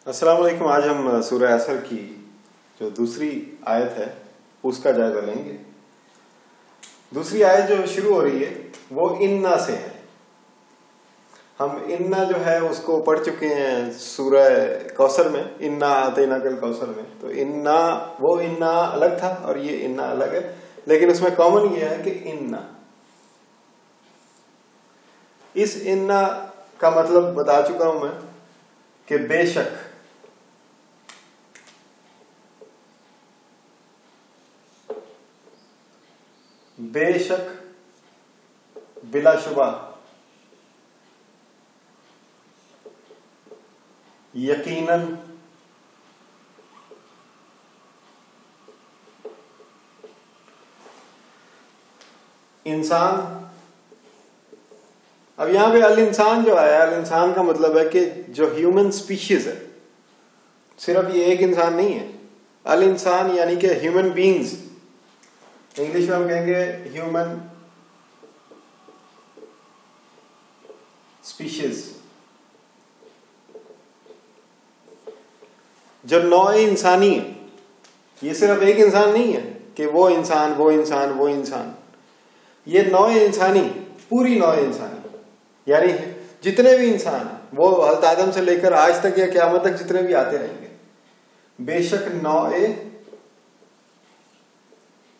अस्सलाम वालेकुम। आज हम सूरह असर की जो दूसरी आयत है उसका जायजा लेंगे। दूसरी आयत जो शुरू हो रही है वो इन्ना से है। हम इन्ना जो है उसको पढ़ चुके हैं सूरह कौसर में, इन्ना आतैना कल कौसर में। तो इन्ना, वो इन्ना अलग था और ये इन्ना अलग है, लेकिन उसमें कॉमन ये है कि इन्ना। इस इन्ना का मतलब बता चुका हूं मैं कि बेशक, बेशक, बिलाशुबा, यकीनन, इंसान। अब यहां पे अल इंसान जो आया, अल इंसान का मतलब है कि जो ह्यूमन स्पीशीज है, सिर्फ ये एक इंसान नहीं है। अल इंसान यानी कि ह्यूमन बीइंग्स, इंग्लिश में हम कहेंगे ह्यूमन स्पीशीज। जो नौ इंसानी है, ये सिर्फ एक इंसान नहीं है कि वो इंसान वो इंसान वो इंसान। ये नौ इंसानी, पूरी नौ इंसानी, यानी जितने भी इंसान वो हज़रत आदम से लेकर आज तक या क़यामत तक जितने भी आते रहेंगे, बेशक नौ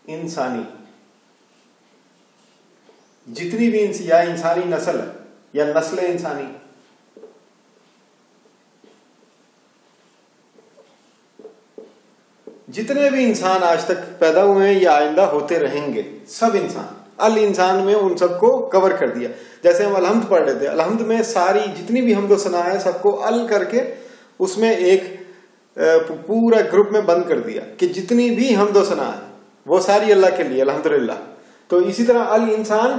इंसानी, जितनी भी या इंसानी नस्ल है या नस्ल इंसानी, जितने भी इंसान आज तक पैदा हुए हैं या आइंदा होते रहेंगे, सब इंसान, अल इंसान में उन सबको कवर कर दिया। जैसे हम अलहम्द पढ़ रहे थे, अलहम्द में सारी जितनी भी हमदो सना है सबको अल करके उसमें एक पूरा ग्रुप में बंद कर दिया कि जितनी भी हमदो सना है वो सारी अल्लाह के लिए, अल्हम्दुलिल्लाह। तो इसी तरह अल इंसान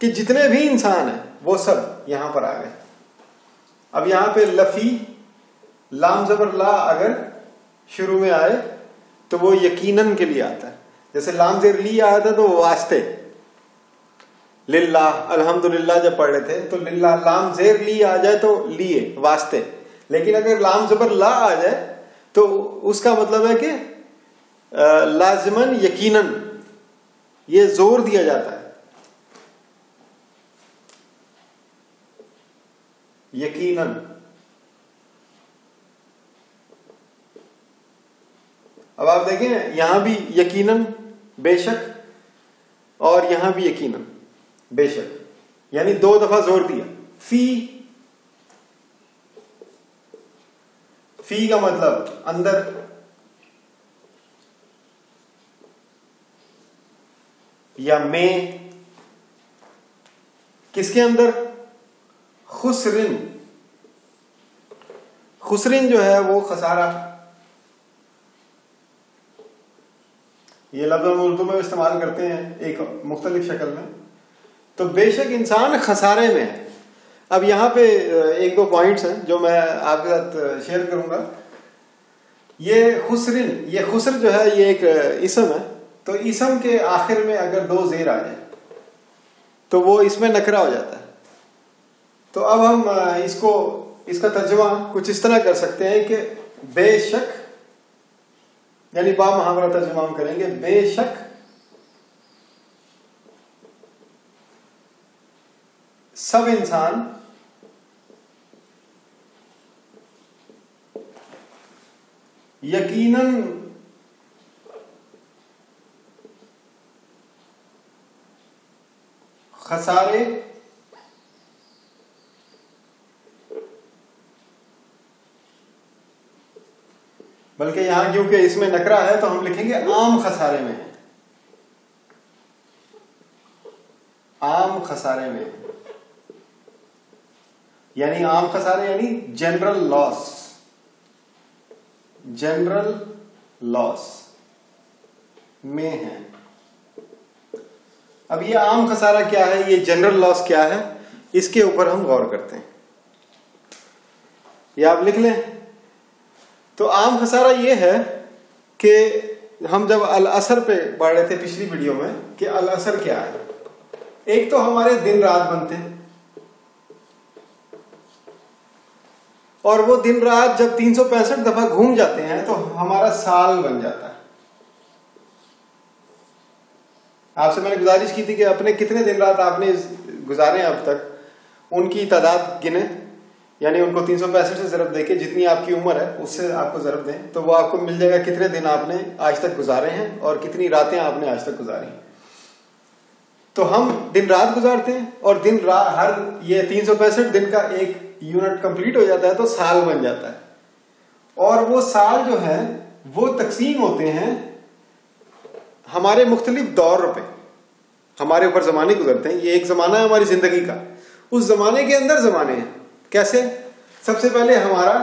कि जितने भी इंसान है वो सब यहां पर आ गए। अब यहां पे लफी, लाम जबर ला अगर शुरू में आए तो वो यकीनन के लिए आता है। जैसे लाम जेर ली आया था तो वास्ते, लिल्लाह, अल्हम्दुलिल्लाह जब पढ़ रहे थे तो लिल्लाह, लाम जेर ली आ जाए तो लिए, वास्ते। लेकिन अगर लाम जबर ला आ जाए तो उसका मतलब है कि लाजमन यकीनन, ये जोर दिया जाता है, यकीनन। अब आप देखें यहां भी यकीनन बेशक और यहां भी यकीनन बेशक, यानी दो दफा जोर दिया। फी का मतलब अंदर, या में, किसके अंदर? खुसरिन। खुसरिन जो है वो खसारा, ये लफ्ज़ हम उर्दू में इस्तेमाल करते हैं एक मुख्तलिफ शक्ल में। तो बेशक इंसान खसारे में है। अब यहां पे एक दो पॉइंट्स हैं जो मैं आपके साथ शेयर करूंगा। ये खुसरिन, ये खुसर जो है ये एक इसम है। तो इसम के आखिर में अगर दो जेर आ जाए तो वो इसमें नकरा हो जाता है। तो अब हम इसका तर्जुमा कुछ इस तरह कर सकते हैं कि बेशक, यानी बा मुहावरा तर्जुमा हम करेंगे, बेशक सब इंसान यकीनन खसारे बल्कि यहां क्योंकि इसमें नकरा है तो हम लिखेंगे आम खसारे में, आम खसारे में, यानी आम खसारे यानी जनरल लॉस, जनरल लॉस में है। अब ये आम खसारा क्या है, ये जनरल लॉस क्या है, इसके ऊपर हम गौर करते हैं। ये आप लिख लें। तो आम खसारा ये है कि हम जब अल असर पे पढ़ रहे थे पिछली वीडियो में कि अल असर क्या है। एक तो हमारे दिन रात बनते हैं और वो दिन रात जब 365 दफा घूम जाते हैं तो हमारा साल बन जाता है। आपसे मैंने गुजारिश की थी कि अपने कितने दिन रात आपने गुजारे अब तक, उनकी तादाद गिने, यानी उनको 365 से ज़रब देके जितनी आपकी उम्र है उससे आपको ज़रब दें तो वो आपको मिल जाएगा कितने दिन आपने आज तक गुजारे हैं और कितनी रातें आपने आज तक गुजारी हैं। तो हम दिन रात गुजारते हैं और दिन रात हर ये 365 दिन का एक यूनिट कंप्लीट हो जाता है तो साल बन जाता है। और वो साल जो है वो तकसीम होते हैं हमारे मुख्तलिफ दौर पे, हमारे ऊपर जमाने गुजरते हैं। ये एक जमाना है हमारी जिंदगी का, उस जमाने के अंदर जमाने हैं। कैसे? सबसे पहले हमारा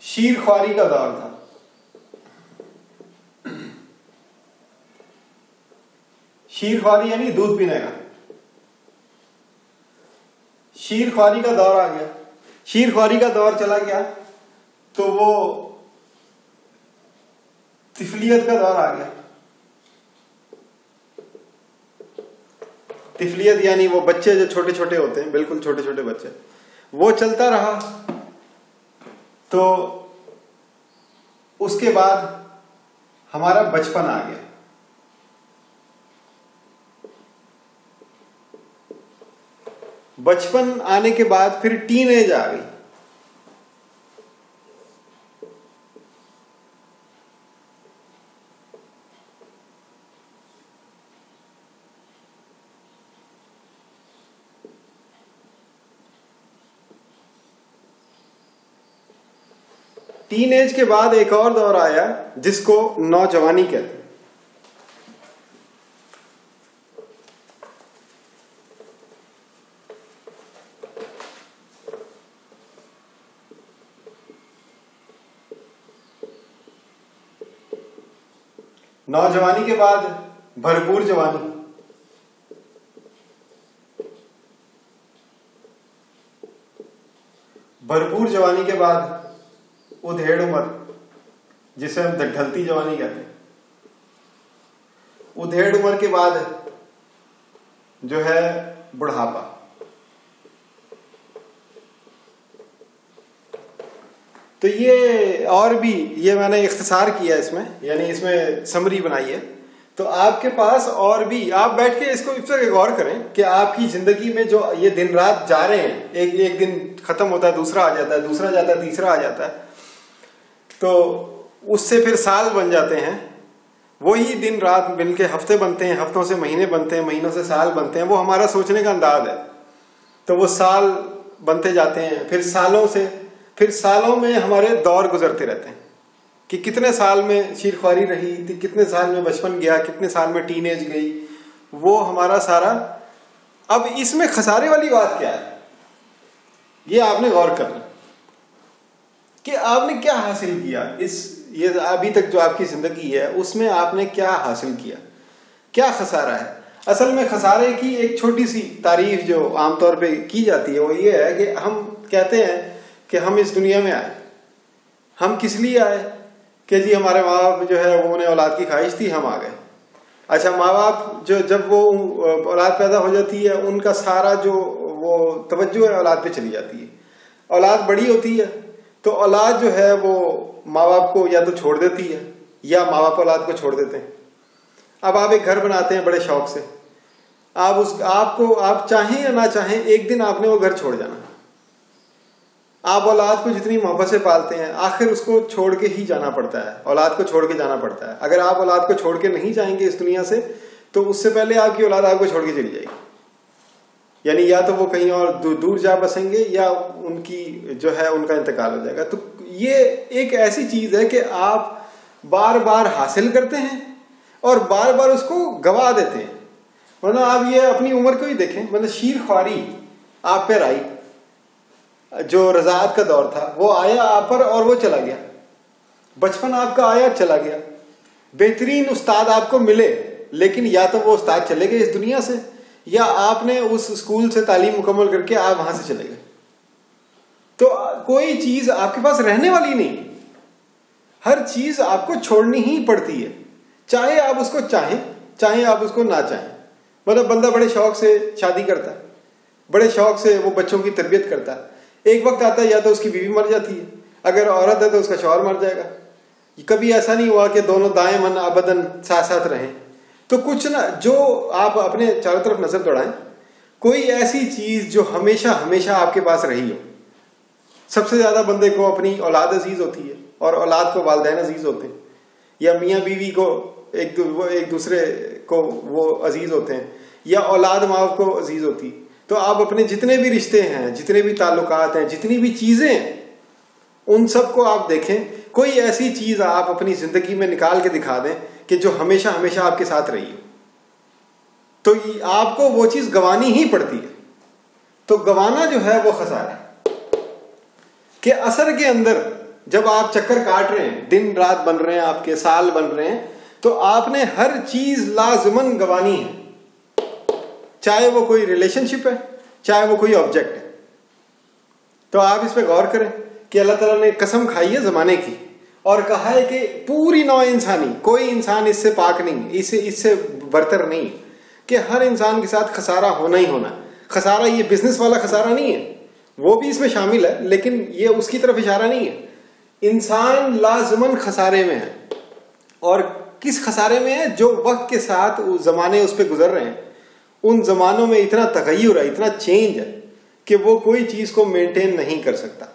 शीर ख्वारी का दौर था। शीर ख्वारी यानी दूध पीने का। शीर ख्वारी का दौर आ गया, शीर ख्वारी का दौर चला गया तो वो तिफलियत का दौर आ गया। तिफलियत यानी वो बच्चे जो छोटे छोटे होते हैं, बिल्कुल छोटे छोटे बच्चे, वो चलता रहा। तो उसके बाद हमारा बचपन आ गया। बचपन आने के बाद फिर टीन एज आ गई। टीन एज के बाद एक और दौर आया जिसको नौजवानी कहते हैं। नौजवानी के बाद भरपूर जवानी, भरपूर जवानी के बाद उधेड़ उम्र जिसे हम ढलती जवानी कहते हैं। उधेड़ उम्र के बाद जो है बुढ़ापा। तो ये और भी ये मैंने इख्तिसार किया इसमें, यानी इसमें समरी बनाई है। तो आपके पास और भी, आप बैठ के इसको इस तरह गौर करें कि आपकी जिंदगी में जो ये दिन रात जा रहे हैं, एक दिन खत्म होता है, दूसरा आ जाता है, दूसरा जाता है, तीसरा आ जाता है, तो उससे फिर साल बन जाते हैं। वही दिन रात मिलके हफ्ते बनते हैं, हफ्तों से महीने बनते हैं, महीनों से साल बनते हैं। वो हमारा सोचने का अंदाज है। तो वो साल बनते जाते हैं, फिर सालों में हमारे दौर गुजरते रहते हैं कि कितने साल में शीरख्वारी रही, कितने साल में बचपन गया, कितने साल में टीनेज गई, वो हमारा सारा। अब इसमें खसारे वाली बात क्या है, ये आपने गौर करना कि आपने क्या हासिल किया ये अभी तक जो आपकी जिंदगी है उसमें आपने क्या हासिल किया, क्या खसारा है। असल में खसारे की एक छोटी सी तारीफ जो आमतौर पे की जाती है वो ये है कि हम कहते हैं कि हम इस दुनिया में आए, हम किस लिए आए कि जी हमारे माँ बाप जो है वो उन्हें औलाद की ख्वाहिश थी, हम आ गए। अच्छा, माँ बाप जो जब वो औलाद पैदा हो जाती है उनका सारा जो वो तवज्जो है औलाद पे चली जाती है। औलाद बड़ी होती है तो औलाद जो है वो माँ बाप को या तो छोड़ देती है या माँ बाप औलाद को छोड़ देते हैं। अब आप एक घर बनाते हैं बड़े शौक से, आप चाहें या ना चाहें एक दिन आपने वो घर छोड़ जाना। आप औलाद को जितनी मोहब्बत से पालते हैं आखिर उसको छोड़ के ही जाना पड़ता है, औलाद को छोड़ के जाना पड़ता है। अगर आप औलाद को छोड़ के नहीं जाएंगे इस दुनिया से तो उससे पहले आपकी औलाद आपको छोड़ के चली जाएगी। यानी या तो वो कहीं और दूर जा बसेंगे या उनकी जो है उनका इंतकाल हो जाएगा। तो ये एक ऐसी चीज है कि आप बार बार हासिल करते हैं और बार बार उसको गवा देते हैं। मतलब आप ये अपनी उम्र को ही देखें, मतलब शीर ख्वारी आप पे आई, जो रज़ाअत का दौर था वो आया आप पर और वो चला गया। बचपन आपका आया चला गया, बेहतरीन उस्ताद आपको मिले लेकिन या तो वो उस्ताद चले गए इस दुनिया से या आपने उस स्कूल से तालीम मुकम्मल करके आप वहां से चले गए। तो कोई चीज आपके पास रहने वाली नहीं, हर चीज आपको छोड़नी ही पड़ती है, चाहे आप उसको चाहे आप उसको ना चाहें। मतलब बंदा बड़े शौक से शादी करता है, बड़े शौक से वो बच्चों की तरबियत करता है, एक वक्त आता है या तो उसकी बीवी मर जाती है, अगर औरत है तो उसका शौहर मर जाएगा। कभी ऐसा नहीं हुआ कि दोनों दाएं मन अबदन साथ साथ रहें। तो कुछ ना, जो आप अपने चारों तरफ नजर दौड़ाएं, कोई ऐसी चीज जो हमेशा हमेशा आपके पास रही हो। सबसे ज्यादा बंदे को अपनी औलाद अजीज होती है, और औलाद को वालिदैन अजीज होते हैं, या मियाँ बीवी को एक दूसरे को वो अजीज होते हैं, या औलाद माँ को अजीज होती। तो आप अपने जितने भी रिश्ते हैं, जितने भी ताल्लुकात हैं, जितनी भी चीजें हैं, उन सबको आप देखें। कोई ऐसी चीज आप अपनी जिंदगी में निकाल के दिखा दें कि जो हमेशा हमेशा आपके साथ रही हो, तो आपको वो चीज गंवानी ही पड़ती है। तो गंवाना जो है वो खसारा है। कि असर के अंदर जब आप चक्कर काट रहे हैं, दिन रात बन रहे हैं, आपके साल बन रहे हैं, तो आपने हर चीज लाजमन गंवानी है। चाहे वो कोई रिलेशनशिप है, चाहे वो कोई ऑब्जेक्ट है। तो आप इस पे गौर करें कि अल्लाह ताला ने कसम खाई है जमाने की, और कहा है कि पूरी नौ इंसानी, कोई इंसान इससे पाक नहीं, इससे बरतर नहीं, कि हर इंसान के साथ खसारा होना ही होना। खसारा ये बिजनेस वाला खसारा नहीं है, वो भी इसमें शामिल है, लेकिन ये उसकी तरफ इशारा नहीं है। इंसान लाजमन खसारे में है। और किस खसारे में है? जो वक्त के साथ जमाने उस पर गुजर रहे हैं, उन जमानों में इतना तगय्युर है, इतना चेंज है कि वो कोई चीज को मेंटेन नहीं कर सकता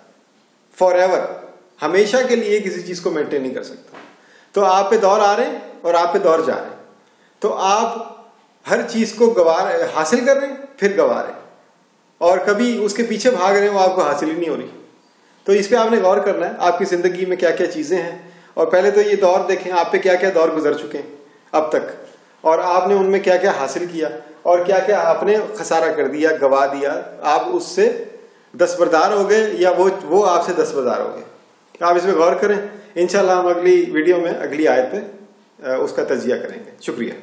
फॉर एवर, हमेशा के लिए किसी चीज को मेंटेन नहीं कर सकता। तो आप पे दौर आ रहे हैं और आप पे दौर जा रहे हैं, तो आप हर चीज को हासिल कर रहे हैं, फिर गंवा रहे हैं, और कभी उसके पीछे भाग रहे हैं, वो आपको हासिल ही नहीं हो रही। तो इस पे आपने गौर करना है, आपकी जिंदगी में क्या क्या चीजें हैं, और पहले तो ये दौर देखें, आप पे क्या क्या दौर गुजर चुके हैं अब तक, और आपने उनमें क्या क्या हासिल किया, और क्या क्या आपने खसारा कर दिया, गवा दिया। आप उससे दस्तबरदार हो गए, या वो आपसे दस्तबरदार हो गए। आप इसमें गौर करें। इंशाल्लाह हम अगली वीडियो में अगली आयत पे उसका तजिया करेंगे। शुक्रिया।